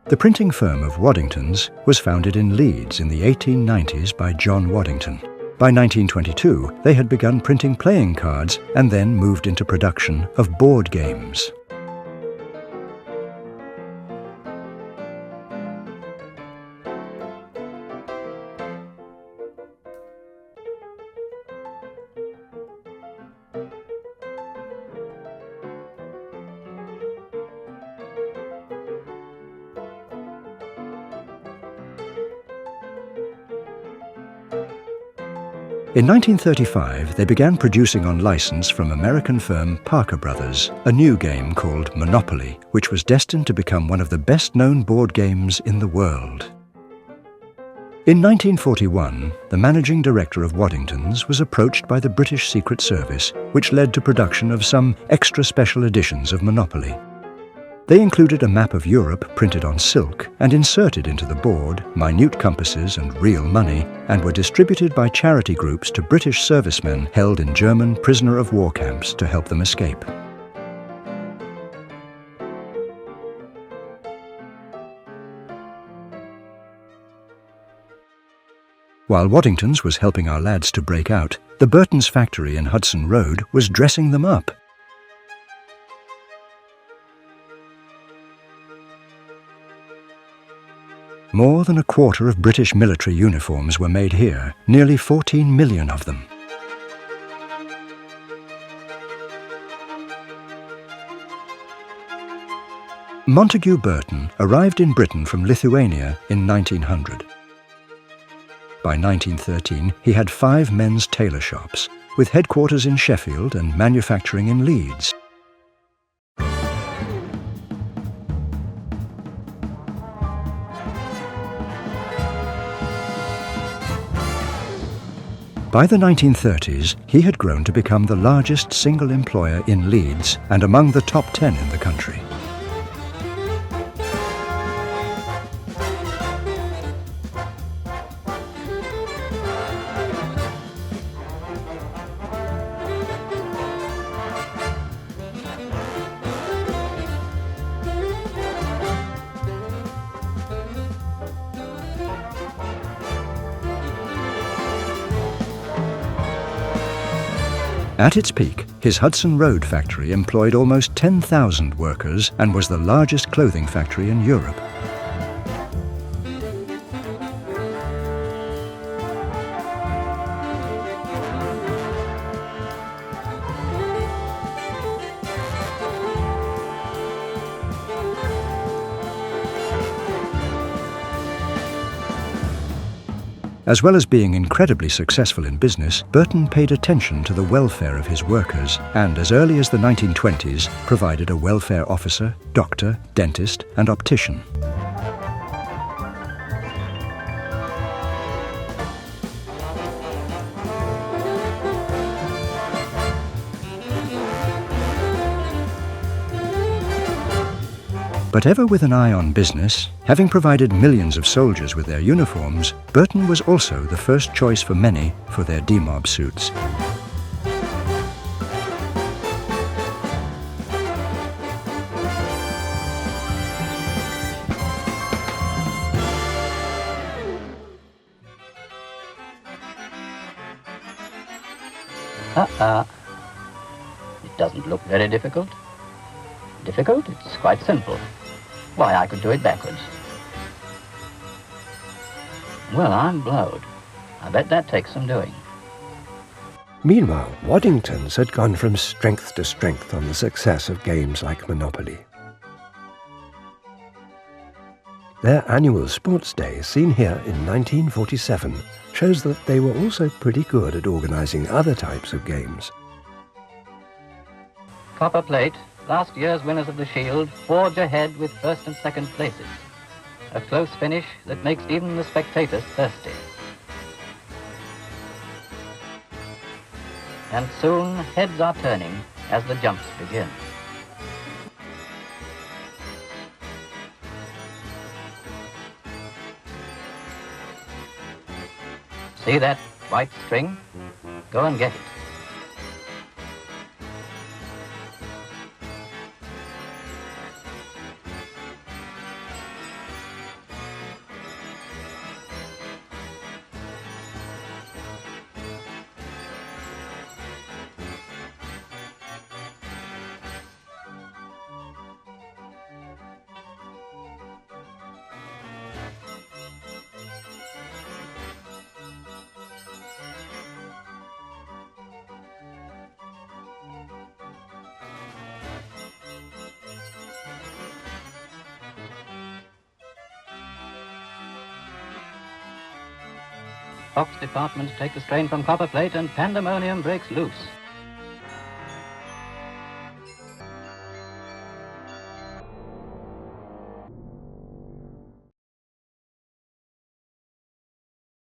The printing firm of Waddingtons was founded in Leeds in the 1890s by John Waddington. By 1922, they had begun printing playing cards and then moved into production of board games. In 1935, they began producing on license from American firm Parker Brothers a new game called Monopoly, which was destined to become one of the best-known board games in the world. In 1941, the managing director of Waddingtons was approached by the British Secret Service, which led to production of some extra special editions of Monopoly. They included a map of Europe printed on silk and inserted into the board minute compasses and real money, and were distributed by charity groups to British servicemen held in German prisoner-of-war camps to help them escape. While Waddingtons was helping our lads to break out, the Burtons factory in Hudson Road was dressing them up. More than a quarter of British military uniforms were made here, nearly 14 million of them. Montague Burton arrived in Britain from Lithuania in 1900. By 1913, he had 5 men's tailor shops, with headquarters in Sheffield and manufacturing in Leeds. By the 1930s, he had grown to become the largest single employer in Leeds and among the top 10 in the country. At its peak, his Hudson Road factory employed almost 10,000 workers and was the largest clothing factory in Europe. As well as being incredibly successful in business, Burton paid attention to the welfare of his workers and, as early as the 1920s, provided a welfare officer, doctor, dentist, and optician. But ever with an eye on business, having provided millions of soldiers with their uniforms, Burton was also the first choice for many for their demob suits. It doesn't look very difficult. Difficult? It's quite simple. Why, I could do it backwards. Well, I'm blowed. I bet that takes some doing. Meanwhile, Waddingtons had gone from strength to strength on the success of games like Monopoly. Their annual sports day, seen here in 1947, shows that they were also pretty good at organising other types of games. Copper plate. Last year's winners of the Shield forge ahead with first and second places. A close finish that makes even the spectators thirsty. And soon heads are turning as the jumps begin. See that white string? Go and get it. Fox departments take the strain from copperplate and pandemonium breaks loose.